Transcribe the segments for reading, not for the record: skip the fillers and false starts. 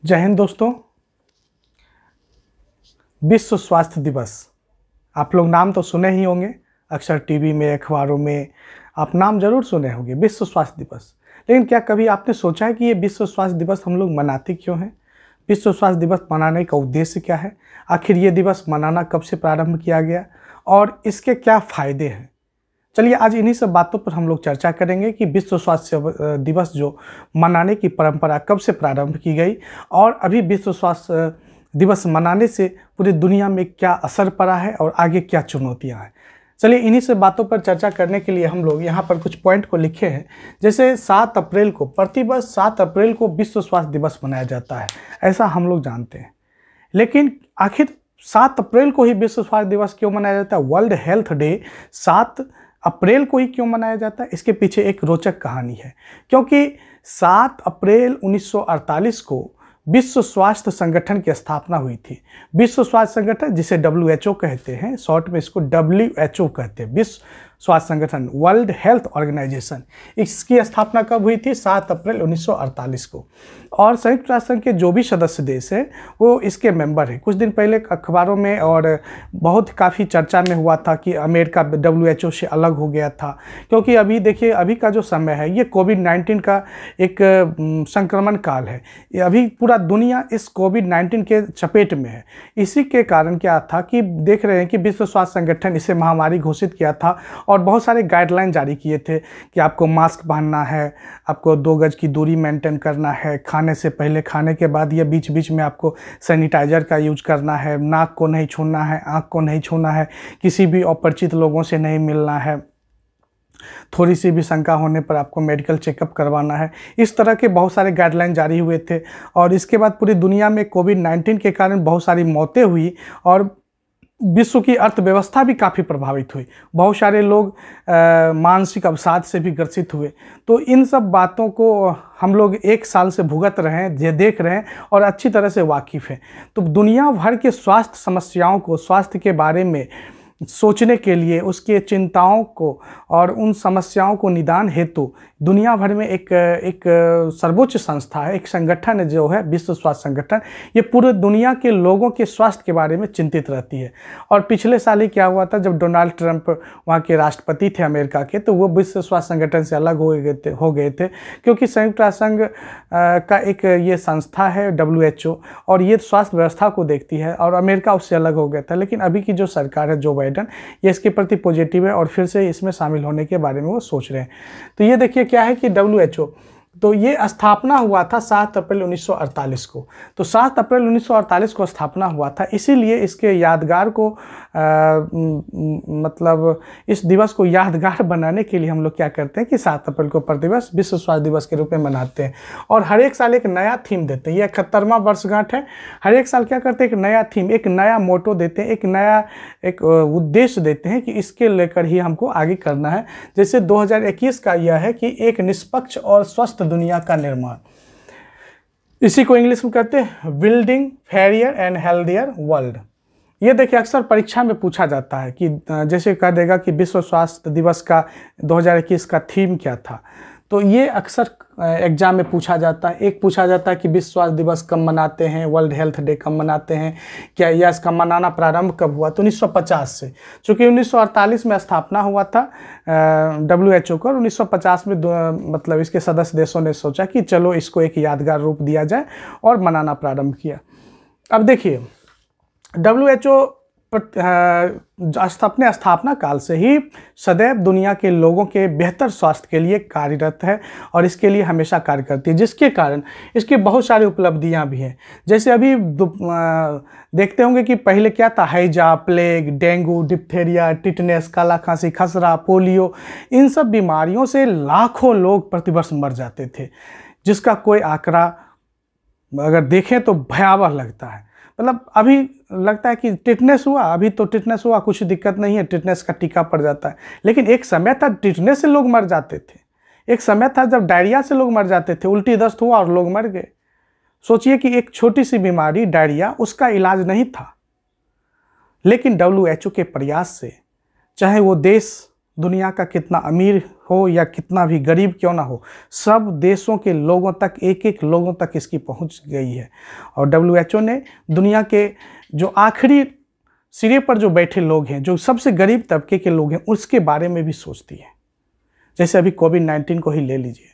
जय हिंद दोस्तों। विश्व स्वास्थ्य दिवस, आप लोग नाम तो सुने ही होंगे, अक्सर टीवी में, अखबारों में आप नाम जरूर सुने होंगे, विश्व स्वास्थ्य दिवस। लेकिन क्या कभी आपने सोचा है कि ये विश्व स्वास्थ्य दिवस हम लोग मनाते क्यों हैं? विश्व स्वास्थ्य दिवस मनाने का उद्देश्य क्या है? आखिर ये दिवस मनाना कब से प्रारंभ किया गया और इसके क्या फ़ायदे हैं? चलिए आज इन्हीं सब बातों पर हम लोग चर्चा करेंगे कि विश्व स्वास्थ्य दिवस जो मनाने की परंपरा कब से प्रारंभ की गई और अभी विश्व स्वास्थ्य दिवस मनाने से पूरी दुनिया में क्या असर पड़ा है और आगे क्या चुनौतियां हैं। चलिए इन्हीं सब बातों पर चर्चा करने के लिए हम लोग यहाँ पर कुछ पॉइंट को लिखे हैं। जैसे 7 अप्रैल को, प्रतिवर्ष 7 अप्रैल को विश्व स्वास्थ्य दिवस मनाया जाता है, ऐसा हम लोग जानते हैं। लेकिन आखिर 7 अप्रैल को ही विश्व स्वास्थ्य दिवस क्यों मनाया जाता है? वर्ल्ड हेल्थ डे 7 अप्रैल को ही क्यों मनाया जाता है? इसके पीछे एक रोचक कहानी है। क्योंकि 7 अप्रैल 1948 को विश्व स्वास्थ्य संगठन की स्थापना हुई थी। विश्व स्वास्थ्य संगठन, जिसे WHO कहते हैं, शॉर्ट में इसको WHO कहते हैं, विश्व स्वास्थ्य संगठन, वर्ल्ड हेल्थ ऑर्गेनाइजेशन। इसकी स्थापना कब हुई थी? 7 अप्रैल 1948 को। और संयुक्त राष्ट्र संघ के जो भी सदस्य देश हैं वो इसके मेंबर हैं। कुछ दिन पहले अखबारों में और बहुत काफ़ी चर्चा में हुआ था कि अमेरिका WHO से अलग हो गया था। क्योंकि अभी देखिए, अभी का जो समय है ये कोविड-19 का एक संक्रमण काल है। ये अभी पूरा दुनिया इस कोविड-19 के चपेट में है। इसी के कारण क्या था कि देख रहे हैं कि विश्व स्वास्थ्य संगठन इसे महामारी घोषित किया था और बहुत सारे गाइडलाइन जारी किए थे कि आपको मास्क पहनना है, आपको 2 गज की दूरी मेंटेन करना है, खाने से पहले, खाने के बाद या बीच बीच में आपको सैनिटाइजर का यूज करना है, नाक को नहीं छूना है, आँख को नहीं छूना है, किसी भी अपरिचित लोगों से नहीं मिलना है, थोड़ी सी भी शंका होने पर आपको मेडिकल चेकअप करवाना है। इस तरह के बहुत सारे गाइडलाइन जारी हुए थे और इसके बाद पूरी दुनिया में कोविड-19 के कारण बहुत सारी मौतें हुई और विश्व की अर्थव्यवस्था भी काफ़ी प्रभावित हुई। बहुत सारे लोग मानसिक अवसाद से भी ग्रसित हुए। तो इन सब बातों को हम लोग 1 साल से भुगत रहे हैं, देख रहे हैं और अच्छी तरह से वाकिफ़ हैं। तो दुनिया भर के स्वास्थ्य समस्याओं को, स्वास्थ्य के बारे में सोचने के लिए, उसके चिंताओं को और उन समस्याओं को निदान हेतु दुनिया भर में एक सर्वोच्च संस्था है, एक संगठन है जो है विश्व स्वास्थ्य संगठन। ये पूरे दुनिया के लोगों के स्वास्थ्य के बारे में चिंतित रहती है। और पिछले साल ही क्या हुआ था, जब डोनाल्ड ट्रंप वहाँ के राष्ट्रपति थे अमेरिका के, तो वो विश्व स्वास्थ्य संगठन से अलग हो गए थे क्योंकि संयुक्त राष्ट्र संघ का एक ये संस्था है WHO और ये स्वास्थ्य व्यवस्था को देखती है और अमेरिका उससे अलग हो गया था। लेकिन अभी की जो सरकार है, जो बाइडेन, ये इसके प्रति पॉजिटिव है और फिर से इसमें शामिल होने के बारे में वो सोच रहे हैं। तो ये देखिए क्या है कि WHO, तो ये स्थापना हुआ था 7 अप्रैल 1948 को। तो 7 अप्रैल 1948 को स्थापना हुआ था, इसीलिए इसके यादगार को मतलब इस दिवस को यादगार बनाने के लिए हम लोग क्या करते हैं कि 7 अप्रैल को प्रतिवर्ष विश्व स्वास्थ्य दिवस के रूप में मनाते हैं। और हर एक साल एक नया थीम देते हैं। यह 71वां वर्षगांठ है। हर एक साल क्या करते हैं, एक नया थीम, एक नया मोटो देते हैं, एक नया उद्देश्य देते हैं कि इसके लेकर ही हमको आगे करना है। जैसे 2021 का यह है कि एक निष्पक्ष और स्वस्थ दुनिया का निर्माण। इसी को इंग्लिश में कहते हैं building fair and healthier world. ये देखिए अक्सर परीक्षा में पूछा जाता है कि जैसे कह देगा कि विश्व स्वास्थ्य दिवस का 2021 का थीम क्या था। तो ये अक्सर एग्जाम में पूछा जाता है। एक पूछा जाता है कि विश्व स्वास्थ्य दिवस कब मनाते हैं, वर्ल्ड हेल्थ डे कब मनाते हैं, क्या यह इसका मनाना प्रारंभ कब हुआ? तो 1950 से, चूँकि 1948 में स्थापना हुआ था WHO को, 1950 में मतलब इसके सदस्य देशों ने सोचा कि चलो इसको एक यादगार रूप दिया जाए और मनाना प्रारंभ किया। अब देखिए WHO अपने स्थापना काल से ही सदैव दुनिया के लोगों के बेहतर स्वास्थ्य के लिए कार्यरत है और इसके लिए हमेशा कार्य करती है, जिसके कारण इसकी बहुत सारी उपलब्धियां भी हैं। जैसे अभी देखते होंगे कि पहले क्या था, हैजा, प्लेग, डेंगू, डिप्थेरिया, टिटनेस, काला खांसी, खसरा, पोलियो, इन सब बीमारियों से लाखों लोग प्रतिवर्ष मर जाते थे, जिसका कोई आंकड़ा अगर देखें तो भयावह लगता है। मतलब अभी लगता है कि टिटनेस हुआ, अभी तो टिटनेस हुआ, कुछ दिक्कत नहीं है, टिटनेस का टीका पड़ जाता है। लेकिन एक समय था टिटनेस से लोग मर जाते थे। एक समय था जब डायरिया से लोग मर जाते थे, उल्टी दस्त हुआ और लोग मर गए। सोचिए कि एक छोटी सी बीमारी डायरिया, उसका इलाज नहीं था। लेकिन WHO के प्रयास से, चाहे वो देश दुनिया का कितना अमीर हो या कितना भी गरीब क्यों ना हो, सब देशों के लोगों तक, एक एक लोगों तक इसकी पहुंच गई है। और WHO ने दुनिया के जो आखिरी सिरे पर जो बैठे लोग हैं, जो सबसे गरीब तबके के लोग हैं, उसके बारे में भी सोचती है। जैसे अभी कोविड-19 को ही ले लीजिए,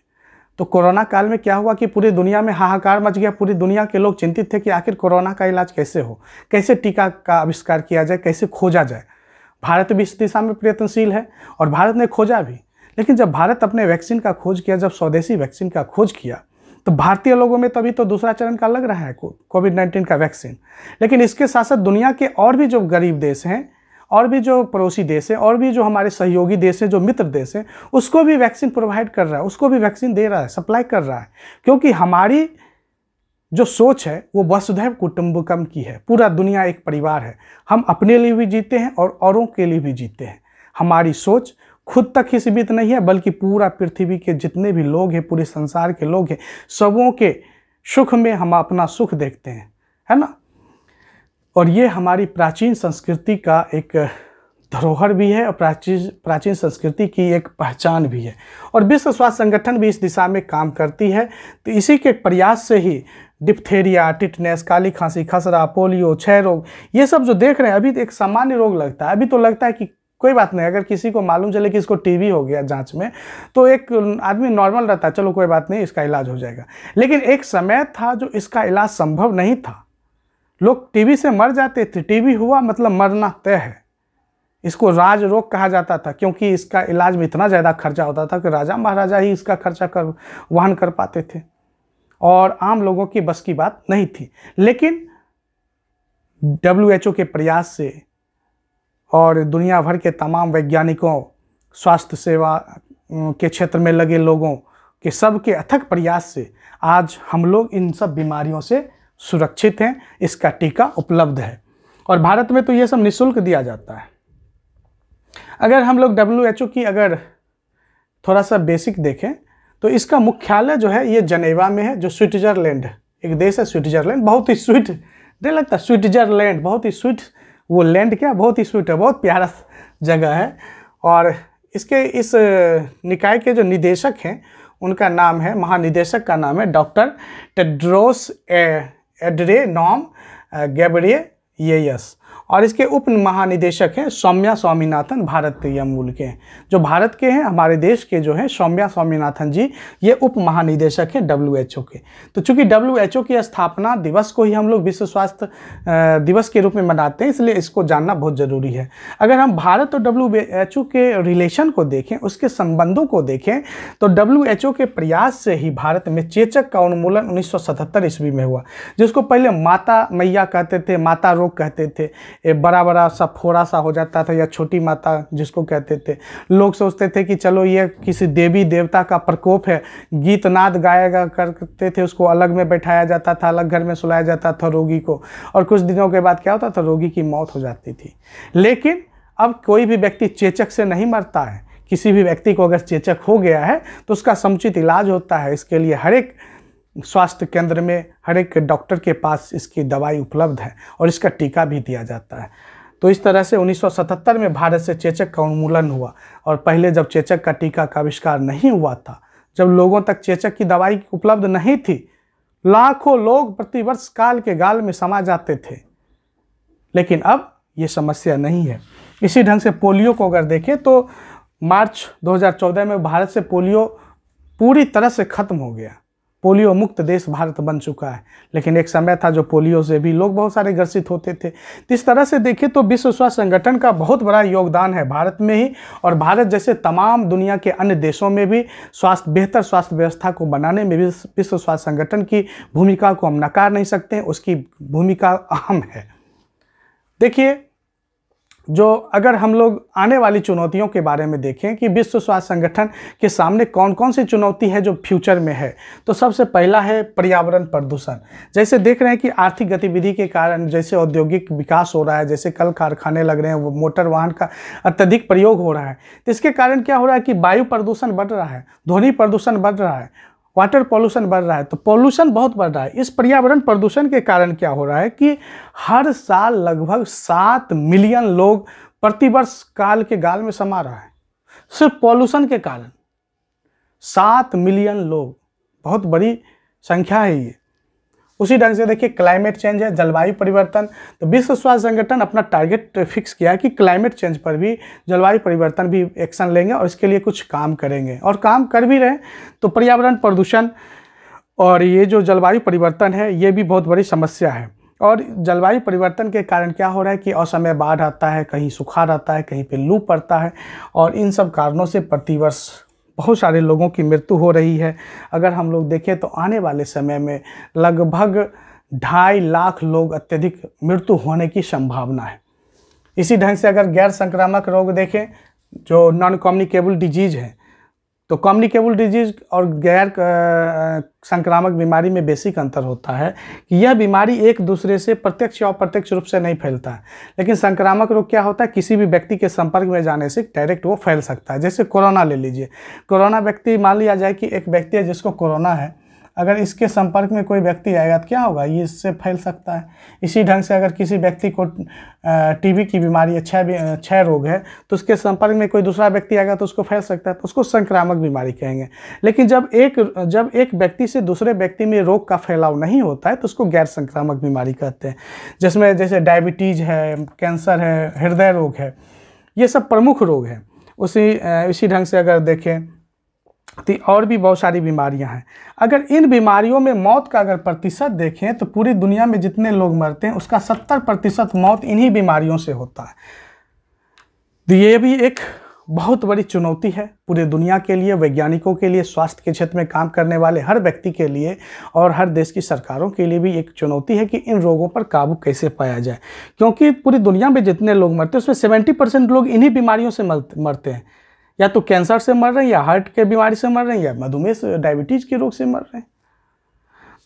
तो कोरोना काल में क्या हुआ कि पूरी दुनिया में हाहाकार मच गया। पूरी दुनिया के लोग चिंतित थे कि आखिर कोरोना का इलाज कैसे हो, कैसे टीका का आविष्कार किया जाए, कैसे खोजा जाए। भारत भी इस दिशा में प्रयत्नशील है और भारत ने खोजा भी। लेकिन जब भारत अपने वैक्सीन का खोज किया, जब स्वदेशी वैक्सीन का खोज किया, तो भारतीय लोगों में तभी तो दूसरा चरण का लग रहा है कोविड-19 का वैक्सीन। लेकिन इसके साथ साथ दुनिया के और भी जो गरीब देश हैं, और भी जो पड़ोसी देश हैं, और भी जो हमारे सहयोगी देश हैं, जो मित्र देश हैं, उसको भी वैक्सीन प्रोवाइड कर रहा है, उसको भी वैक्सीन दे रहा है, सप्लाई कर रहा है। क्योंकि हमारी जो सोच है वो वसुधैव कुटुंबकम की है। पूरा दुनिया एक परिवार है। हम अपने लिए भी जीते हैं और औरों के लिए भी जीते हैं। हमारी सोच खुद तक ही सीमित नहीं है, बल्कि पूरा पृथ्वी के जितने भी लोग हैं, पूरे संसार के लोग हैं, सबों के सुख में हम अपना सुख देखते हैं, है ना। और ये हमारी प्राचीन संस्कृति का एक धरोहर भी है और प्राचीन संस्कृति की एक पहचान भी है। और विश्व स्वास्थ्य संगठन भी इस दिशा में काम करती है। तो इसी के प्रयास से ही डिप्थेरिया, टिटनेस, काली खांसी, खसरा, पोलियो, क्षय रोग, ये सब जो देख रहे हैं, अभी एक सामान्य रोग लगता है। अभी तो लगता है कि कोई बात नहीं, अगर किसी को मालूम चले कि इसको टीबी हो गया जांच में, तो एक आदमी नॉर्मल रहता है, चलो कोई बात नहीं, इसका इलाज हो जाएगा। लेकिन एक समय था जो इसका इलाज संभव नहीं था। लोग टीबी से मर जाते थे। टीबी हुआ मतलब मरना तय है। इसको राज रोग कहा जाता था, क्योंकि इसका इलाज में इतना ज़्यादा खर्चा होता था कि राजा महाराजा ही इसका खर्चा वहन कर पाते थे और आम लोगों की बस की बात नहीं थी। लेकिन WHO के प्रयास से और दुनिया भर के तमाम वैज्ञानिकों, स्वास्थ्य सेवा के क्षेत्र में लगे लोगों के सबके अथक प्रयास से आज हम लोग इन सब बीमारियों से सुरक्षित हैं। इसका टीका उपलब्ध है और भारत में तो ये सब निःशुल्क दिया जाता है। अगर हम लोग WHO की अगर थोड़ा सा बेसिक देखें, तो इसका मुख्यालय जो है ये जनेवा में है, जो स्विट्जरलैंड एक देश है। स्विट्जरलैंड बहुत ही स्वीट नहीं लगता? स्विट्जरलैंड बहुत ही स्वीट, वो लैंड क्या, बहुत ही स्वीट है, बहुत प्यारा जगह है। और इसके इस निकाय के जो निदेशक हैं, उनका नाम है, महानिदेशक का नाम है डॉक्टर टेड्रोस एड्रेनॉम घेब्रेयेसस। और इसके उप महानिदेशक हैं सौम्या स्वामीनाथन, भारतीय मूल के हैं, जो भारत के हैं, हमारे देश के जो हैं सौम्या स्वामीनाथन जी, ये उप महानिदेशक हैं WHO के। तो चूंकि WHO की स्थापना दिवस को ही हम लोग विश्व स्वास्थ्य दिवस के रूप में मनाते हैं, इसलिए इसको जानना बहुत ज़रूरी है। अगर हम भारत और WHO के रिलेशन को देखें, उसके संबंधों को देखें, तो WHO के प्रयास से ही भारत में चेचक का उन्मूलन 1977 ईस्वी में हुआ, जिसको पहले माता मैया कहते थे, माता रोग कहते थे। बड़ा बड़ा सा फोड़ा सा हो जाता था, या छोटी माता जिसको कहते थे। लोग सोचते थे कि चलो ये किसी देवी देवता का प्रकोप है, गीत नाद गाएगा करते थे, उसको अलग में बैठाया जाता था, अलग घर में सुलाया जाता था रोगी को, और कुछ दिनों के बाद क्या होता था, रोगी की मौत हो जाती थी। लेकिन अब कोई भी व्यक्ति चेचक से नहीं मरता है। किसी भी व्यक्ति को अगर चेचक हो गया है तो उसका समुचित इलाज होता है। इसके लिए हर एक स्वास्थ्य केंद्र में, हर एक डॉक्टर के पास इसकी दवाई उपलब्ध है और इसका टीका भी दिया जाता है। तो इस तरह से 1977 में भारत से चेचक का उन्मूलन हुआ। और पहले जब चेचक का टीका का आविष्कार नहीं हुआ था, जब लोगों तक चेचक की दवाई उपलब्ध नहीं थी, लाखों लोग प्रतिवर्ष काल के गाल में समा जाते थे। लेकिन अब ये समस्या नहीं है। इसी ढंग से पोलियो को अगर देखें तो मार्च 2014 में भारत से पोलियो पूरी तरह से खत्म हो गया। पोलियो मुक्त देश भारत बन चुका है। लेकिन एक समय था जो पोलियो से भी लोग बहुत सारे ग्रसित होते थे। तो इस तरह से देखें तो विश्व स्वास्थ्य संगठन का बहुत बड़ा योगदान है भारत में ही, और भारत जैसे तमाम दुनिया के अन्य देशों में भी बेहतर स्वास्थ्य व्यवस्था को बनाने में विश्व स्वास्थ्य संगठन की भूमिका को हम नकार नहीं सकते। उसकी भूमिका अहम है। देखिए, जो अगर हम लोग आने वाली चुनौतियों के बारे में देखें कि विश्व स्वास्थ्य संगठन के सामने कौन कौन सी चुनौती है जो फ्यूचर में है, तो सबसे पहला है पर्यावरण प्रदूषण। जैसे देख रहे हैं कि आर्थिक गतिविधि के कारण जैसे औद्योगिक विकास हो रहा है, जैसे कल कारखाने लग रहे हैं, वो मोटर वाहन का अत्यधिक प्रयोग हो रहा है, तो इसके कारण क्या हो रहा है कि वायु प्रदूषण बढ़ रहा है, ध्वनि प्रदूषण बढ़ रहा है, वाटर पॉल्यूशन बढ़ रहा है। तो पॉल्यूशन बहुत बढ़ रहा है। इस पर्यावरण प्रदूषण के कारण क्या हो रहा है कि हर साल लगभग 7 मिलियन लोग प्रतिवर्ष काल के गाल में समा रहा है। सिर्फ पॉल्यूशन के कारण 7 मिलियन लोग, बहुत बड़ी संख्या है ये। उसी ढंग से देखिए क्लाइमेट चेंज है, जलवायु परिवर्तन। तो विश्व स्वास्थ्य संगठन अपना टारगेट फिक्स किया है कि क्लाइमेट चेंज पर भी, जलवायु परिवर्तन भी एक्शन लेंगे और इसके लिए कुछ काम करेंगे, और काम कर भी रहे। तो पर्यावरण प्रदूषण और ये जो जलवायु परिवर्तन है ये भी बहुत बड़ी समस्या है। और जलवायु परिवर्तन के कारण क्या हो रहा है कि असमय बाढ़ आता है, कहीं सुखाड़ आता है, कहीं पे लू पड़ता है, और इन सब कारणों से प्रतिवर्ष बहुत सारे लोगों की मृत्यु हो रही है। अगर हम लोग देखें तो आने वाले समय में लगभग 2.5 लाख लोग अत्यधिक मृत्यु होने की संभावना है। इसी ढंग से अगर गैर संक्रामक रोग देखें, जो नॉन कम्युनिकेबल डिजीज़ है, तो कम्युनिकेबल डिजीज़ और गैर संक्रामक बीमारी में बेसिक अंतर होता है कि यह बीमारी एक दूसरे से प्रत्यक्ष या अप्रत्यक्ष रूप से नहीं फैलता है। लेकिन संक्रामक रोग क्या होता है, किसी भी व्यक्ति के संपर्क में जाने से डायरेक्ट वो फैल सकता है। जैसे कोरोना ले लीजिए, कोरोना व्यक्ति, मान लिया जाए कि एक व्यक्ति है जिसको कोरोना है, अगर इसके संपर्क में कोई व्यक्ति आएगा तो क्या होगा, ये इससे फैल सकता है। इसी ढंग से अगर किसी व्यक्ति को टीबी की बीमारी है, क्षय रोग है, तो उसके संपर्क में कोई दूसरा व्यक्ति आएगा तो उसको फैल सकता है, तो उसको संक्रामक बीमारी कहेंगे। लेकिन जब एक व्यक्ति से दूसरे व्यक्ति में रोग का फैलाव नहीं होता है तो उसको गैर संक्रामक बीमारी कहते हैं। जिसमें जैसे डायबिटीज़ है, कैंसर है, हृदय रोग है, ये सब प्रमुख रोग हैं। इसी ढंग से अगर देखें तो और भी बहुत सारी बीमारियां हैं। अगर इन बीमारियों में मौत का अगर प्रतिशत देखें तो पूरी दुनिया में जितने लोग मरते हैं उसका 70% मौत इन्हीं बीमारियों से होता है। तो ये भी एक बहुत बड़ी चुनौती है पूरी दुनिया के लिए, वैज्ञानिकों के लिए, स्वास्थ्य के क्षेत्र में काम करने वाले हर व्यक्ति के लिए, और हर देश की सरकारों के लिए भी एक चुनौती है कि इन रोगों पर काबू कैसे पाया जाए। क्योंकि पूरी दुनिया में जितने लोग मरते हैं उसमें 70% लोग इन्हीं बीमारियों से मरते हैं। या तो कैंसर से मर रहे हैं, या हार्ट के बीमारी से मर रहे हैं, या मधुमेह से, डायबिटीज के रोग से मर रहे हैं।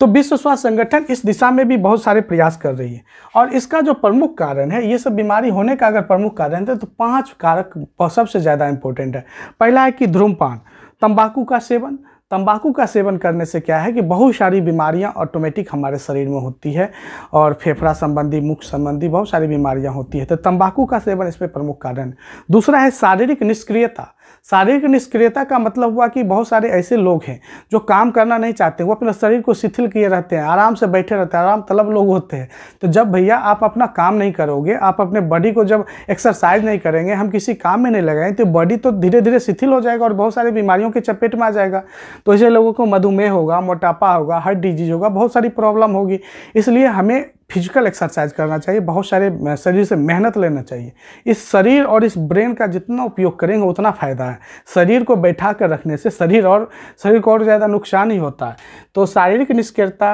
तो विश्व स्वास्थ्य संगठन इस दिशा में भी बहुत सारे प्रयास कर रही है। और इसका जो प्रमुख कारण है, ये सब बीमारी होने का अगर प्रमुख कारण है तो 5 कारक सबसे ज़्यादा इंपॉर्टेंट है। पहला है कि धूम्रपान, तंबाकू का सेवन। तंबाकू का सेवन करने से क्या है कि बहुत सारी बीमारियां ऑटोमेटिक हमारे शरीर में होती है, और फेफड़ा संबंधी, मुख संबंधी बहुत सारी बीमारियां होती है। तो तंबाकू का सेवन इसमें प्रमुख कारण है। दूसरा है शारीरिक निष्क्रियता। शारीरिक निष्क्रियता का मतलब हुआ कि बहुत सारे ऐसे लोग हैं जो काम करना नहीं चाहते, वो अपने शरीर को शिथिल किए रहते हैं, आराम से बैठे रहते हैं, आराम तलब लोग होते हैं। तो जब भैया आप अपना काम नहीं करोगे, आप अपने बॉडी को जब एक्सरसाइज नहीं करेंगे, हम किसी काम में नहीं लगाएं, तो बॉडी तो धीरे धीरे शिथिल हो जाएगा और बहुत सारी बीमारियों के चपेट में आ जाएगा। तो ऐसे लोगों को मधुमेह होगा, मोटापा होगा, हार्ट डिजीज होगा, बहुत सारी प्रॉब्लम होगी। इसलिए हमें फिजिकल एक्सरसाइज करना चाहिए, बहुत सारे शरीर से मेहनत लेना चाहिए। इस शरीर और इस ब्रेन का जितना उपयोग करेंगे उतना फ़ायदा है। शरीर को बैठा कर रखने से शरीर को और ज़्यादा नुकसान ही होता है। तो शारीरिक निष्क्रियता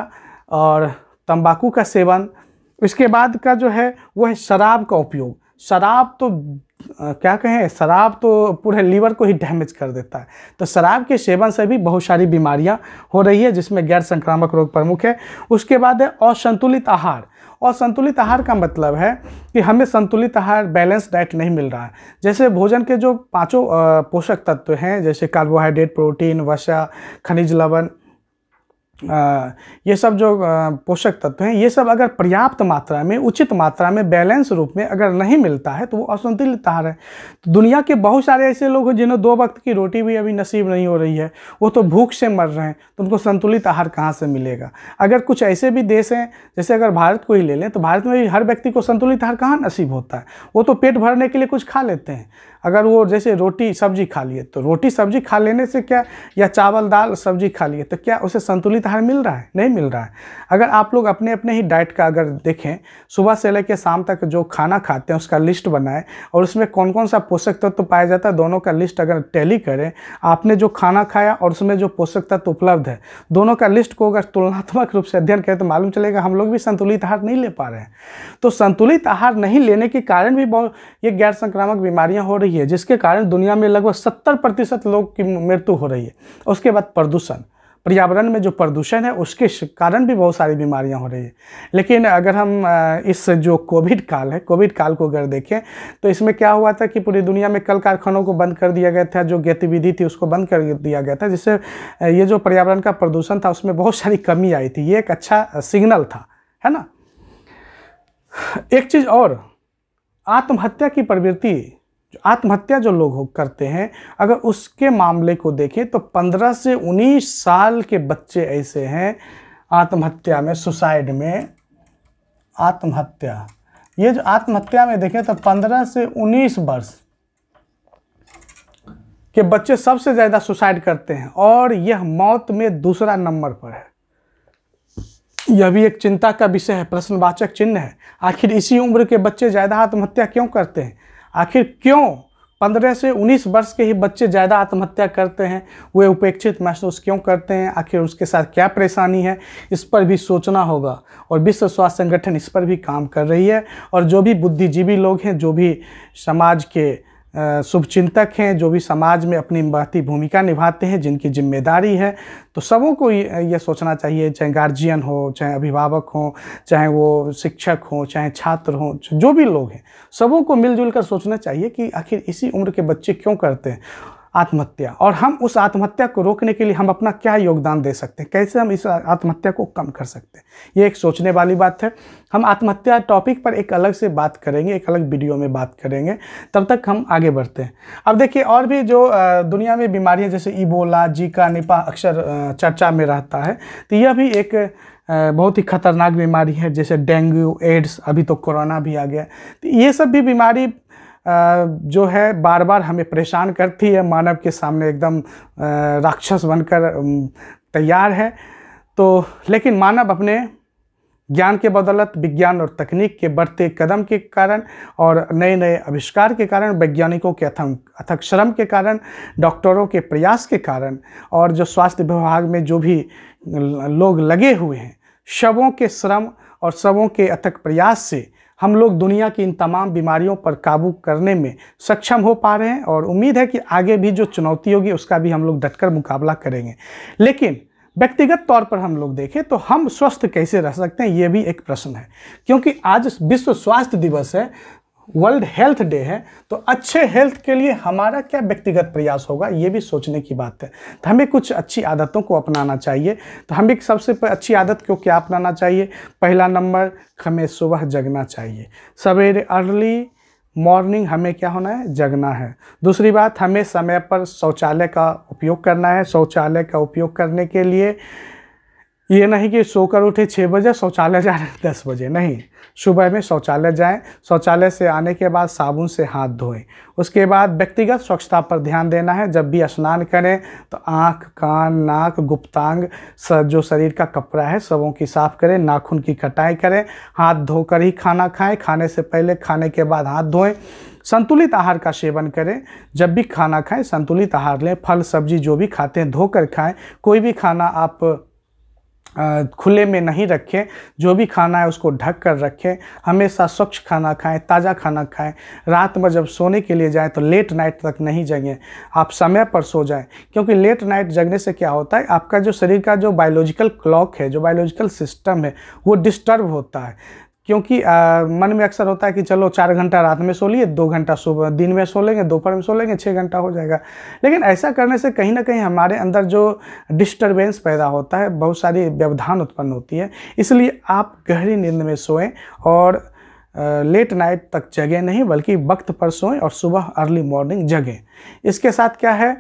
और तंबाकू का सेवन, इसके बाद का जो है वो है शराब का उपयोग। शराब तो क्या कहें, शराब तो पूरे लीवर को ही डैमेज कर देता है। तो शराब के सेवन से भी बहुत सारी बीमारियां हो रही है, जिसमें गैर संक्रामक रोग प्रमुख है। उसके बाद है असंतुलित आहार। असंतुलित आहार का मतलब है कि हमें संतुलित आहार, बैलेंस डाइट नहीं मिल रहा है। जैसे भोजन के जो 5 पोषक तत्व हैं, जैसे कार्बोहाइड्रेट, प्रोटीन, वसा, खनिज लवण, ये सब जो पोषक तत्व हैं, ये सब अगर पर्याप्त मात्रा में, उचित मात्रा में, बैलेंस रूप में अगर नहीं मिलता है तो वो असंतुलित आहार है। तो दुनिया के बहुत सारे ऐसे लोग हैं जिन्हें 2 वक्त की रोटी भी अभी नसीब नहीं हो रही है, वो तो भूख से मर रहे हैं, तो उनको संतुलित आहार कहाँ से मिलेगा। अगर कुछ ऐसे भी देश हैं, जैसे अगर भारत को ही ले लें, तो भारत में भी हर व्यक्ति को संतुलित आहार कहाँ नसीब होता है। वो तो पेट भरने के लिए कुछ खा लेते हैं। अगर वो जैसे रोटी सब्जी खा लिए, तो रोटी सब्जी खा लेने से क्या, या चावल दाल सब्जी खा लिए, तो क्या उसे संतुलित आहार मिल रहा है? नहीं मिल रहा है। अगर आप लोग अपने अपने ही डाइट का अगर देखें, सुबह से लेकर शाम तक जो खाना खाते हैं उसका लिस्ट बनाएं, और उसमें कौन कौन सा पोषक तत्व पाया जाता है, दोनों का लिस्ट अगर टैली करें, आपने जो खाना खाया और उसमें जो पोषक तत्व उपलब्ध है, दोनों का लिस्ट को अगर तुलनात्मक रूप से अध्ययन करें तो मालूम चलेगा हम लोग भी संतुलित आहार नहीं ले पा रहे हैं। तो संतुलित आहार नहीं लेने के कारण भी बहुत ये गैर संक्रामक बीमारियां हो रही है, जिसके कारण दुनिया में लगभग 70% लोग की मृत्यु हो रही है। उसके बाद प्रदूषण, पर्यावरण में जो प्रदूषण है उसके कारण भी बहुत सारी बीमारियां हो रही है। लेकिन अगर हम इस जो कोविड काल है, कोविड काल को अगर देखें तो इसमें क्या हुआ था कि पूरी दुनिया में कल कारखानों को बंद कर दिया गया था, जो गतिविधि थी उसको बंद कर दिया गया था, जिससे ये जो पर्यावरण का प्रदूषण था उसमें बहुत सारी कमी आई थी। ये एक अच्छा सिग्नल था, है ना। एक चीज़ और, आत्महत्या की प्रवृत्ति आत्महत्या जो लोग करते हैं, अगर उसके मामले को देखें तो 15 से 19 साल के बच्चे ऐसे हैं आत्महत्या में, सुसाइड में, आत्महत्या, ये जो आत्महत्या में देखें तो 15 से 19 वर्ष के बच्चे सबसे ज़्यादा सुसाइड करते हैं और यह मौत में दूसरा नंबर पर है। यह भी एक चिंता का विषय है, प्रश्नवाचक चिन्ह है। आखिर इसी उम्र के बच्चे ज़्यादा आत्महत्या क्यों करते हैं? आखिर क्यों 15 से 19 वर्ष के ही बच्चे ज़्यादा आत्महत्या करते हैं? वे उपेक्षित महसूस क्यों करते हैं? आखिर उसके साथ क्या परेशानी है? इस पर भी सोचना होगा और विश्व स्वास्थ्य संगठन इस पर भी काम कर रही है। और जो भी बुद्धिजीवी लोग हैं, जो भी समाज के शुभचिंतक हैं, जो भी समाज में अपनी बढ़ती भूमिका निभाते हैं, जिनकी जिम्मेदारी है, तो सबों को ये सोचना चाहिए, चाहे गार्जियन हो, चाहे अभिभावक हो, चाहे वो शिक्षक हो, चाहे छात्र हो, जो भी लोग हैं, सबों को मिलजुल कर सोचना चाहिए कि आखिर इसी उम्र के बच्चे क्यों करते हैं आत्महत्या, और हम उस आत्महत्या को रोकने के लिए हम अपना क्या योगदान दे सकते हैं, कैसे हम इस आत्महत्या को कम कर सकते हैं। ये एक सोचने वाली बात है। हम आत्महत्या टॉपिक पर एक अलग से बात करेंगे, एक अलग वीडियो में बात करेंगे। तब तक हम आगे बढ़ते हैं। अब देखिए, और भी जो दुनिया में बीमारियाँ जैसे इबोला, जीका, निपा अक्सर चर्चा में रहता है, तो यह भी एक बहुत ही खतरनाक बीमारी है। जैसे डेंगू, एड्स, अभी तो कोरोना भी आ गया। तो ये सब भी बीमारी जो है बार बार हमें परेशान करती है, मानव के सामने एकदम राक्षस बनकर तैयार है। तो लेकिन मानव अपने ज्ञान के बदौलत, विज्ञान और तकनीक के बढ़ते कदम के कारण और नए नए आविष्कार के कारण, वैज्ञानिकों के अथक श्रम के कारण, डॉक्टरों के प्रयास के कारण और जो स्वास्थ्य विभाग में जो भी लोग लगे हुए हैं, सबों के श्रम और सबों के अथक प्रयास से हम लोग दुनिया की इन तमाम बीमारियों पर काबू करने में सक्षम हो पा रहे हैं। और उम्मीद है कि आगे भी जो चुनौती होगी उसका भी हम लोग डटकर मुकाबला करेंगे। लेकिन व्यक्तिगत तौर पर हम लोग देखें तो हम स्वस्थ कैसे रह सकते हैं, ये भी एक प्रश्न है। क्योंकि आज विश्व स्वास्थ्य दिवस है, वर्ल्ड हेल्थ डे है, तो अच्छे हेल्थ के लिए हमारा क्या व्यक्तिगत प्रयास होगा, ये भी सोचने की बात है। तो हमें कुछ अच्छी आदतों को अपनाना चाहिए। तो हमें सबसे अच्छी आदत को क्या अपनाना चाहिए? पहला नंबर, हमें सुबह जगना चाहिए। सवेरे अर्ली मॉर्निंग हमें क्या होना है? जगना है। दूसरी बात, हमें समय पर शौचालय का उपयोग करना है। शौचालय का उपयोग करने के लिए ये नहीं कि सोकर उठे 6 बजे शौचालय जा रहे हैं 10 बजे, नहीं, सुबह में शौचालय जाएं। शौचालय से आने के बाद साबुन से हाथ धोएं। उसके बाद व्यक्तिगत स्वच्छता पर ध्यान देना है। जब भी स्नान करें तो आँख, कान, नाक, गुप्तांग, जो शरीर का कपड़ा है, सबों की साफ़ करें। नाखून की कटाई करें। हाथ धोकर ही खाना खाएं। खाने से पहले, खाने के बाद हाथ धोएं। संतुलित आहार का सेवन करें। जब भी खाना खाएं संतुलित आहार लें। फल सब्जी जो भी खाते हैं धोकर खाएं। कोई भी खाना आप खुले में नहीं रखें। जो भी खाना है उसको ढक कर रखें। हमेशा स्वच्छ खाना खाएं, ताज़ा खाना खाएं। रात में जब सोने के लिए जाएं तो लेट नाइट तक नहीं जगें, आप समय पर सो जाएं। क्योंकि लेट नाइट जगने से क्या होता है, आपका जो शरीर का जो बायोलॉजिकल क्लॉक है, जो बायोलॉजिकल सिस्टम है, वो डिस्टर्ब होता है। क्योंकि मन में अक्सर होता है कि चलो 4 घंटा रात में सो लिए, 2 घंटा सुबह दिन में सो लेंगे, दोपहर में सो लेंगे, 6 घंटा हो जाएगा। लेकिन ऐसा करने से कहीं ना कहीं हमारे अंदर जो डिस्टरबेंस पैदा होता है, बहुत सारी व्यवधान उत्पन्न होती है। इसलिए आप गहरी नींद में सोएं और लेट नाइट तक जगें नहीं, बल्कि वक्त पर सोएं और सुबह अर्ली मॉर्निंग जगें। इसके साथ क्या है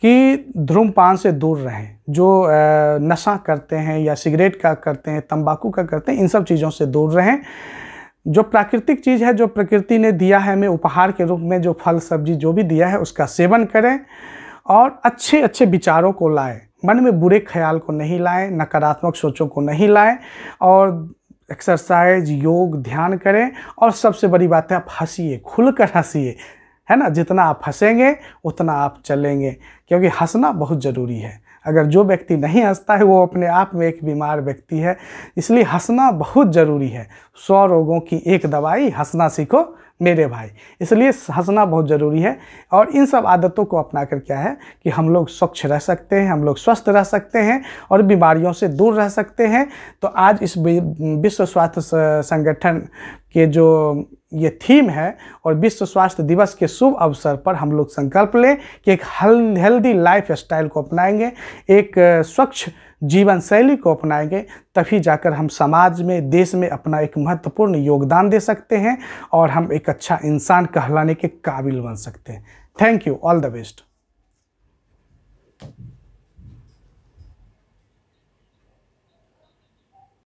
कि धूम्रपान से दूर रहें। जो नशा करते हैं या सिगरेट का करते हैं, तंबाकू का करते हैं, इन सब चीज़ों से दूर रहें। जो प्राकृतिक चीज़ है, जो प्रकृति ने दिया है हमें उपहार के रूप में, जो फल सब्जी जो भी दिया है उसका सेवन करें और अच्छे अच्छे विचारों को लाएं। मन में बुरे ख्याल को नहीं लाएं, नकारात्मक सोचों को नहीं लाएं और एक्सरसाइज, योग, ध्यान करें। और सबसे बड़ी बात है, आप हंसिए, खुलकर हंसिए, है ना। जितना आप हंसेंगे उतना आप चलेंगे, क्योंकि हंसना बहुत ज़रूरी है। अगर जो व्यक्ति नहीं हंसता है वो अपने आप में एक बीमार व्यक्ति है। इसलिए हंसना बहुत ज़रूरी है। 100 रोगों की एक दवाई, हंसना सीखो मेरे भाई। इसलिए हंसना बहुत ज़रूरी है। और इन सब आदतों को अपनाकर क्या है कि हम लोग स्वच्छ रह सकते हैं, हम लोग स्वस्थ रह सकते हैं और बीमारियों से दूर रह सकते हैं। तो आज इस विश्व स्वास्थ्य संगठन के जो ये थीम है और विश्व स्वास्थ्य दिवस के शुभ अवसर पर हम लोग संकल्प लें कि एक हेल्दी लाइफ स्टाइल को अपनाएंगे, एक स्वच्छ जीवन शैली को अपनाएंगे, तभी जाकर हम समाज में, देश में अपना एक महत्वपूर्ण योगदान दे सकते हैं और हम एक अच्छा इंसान कहलाने के काबिल बन सकते हैं। Thank you, all the best.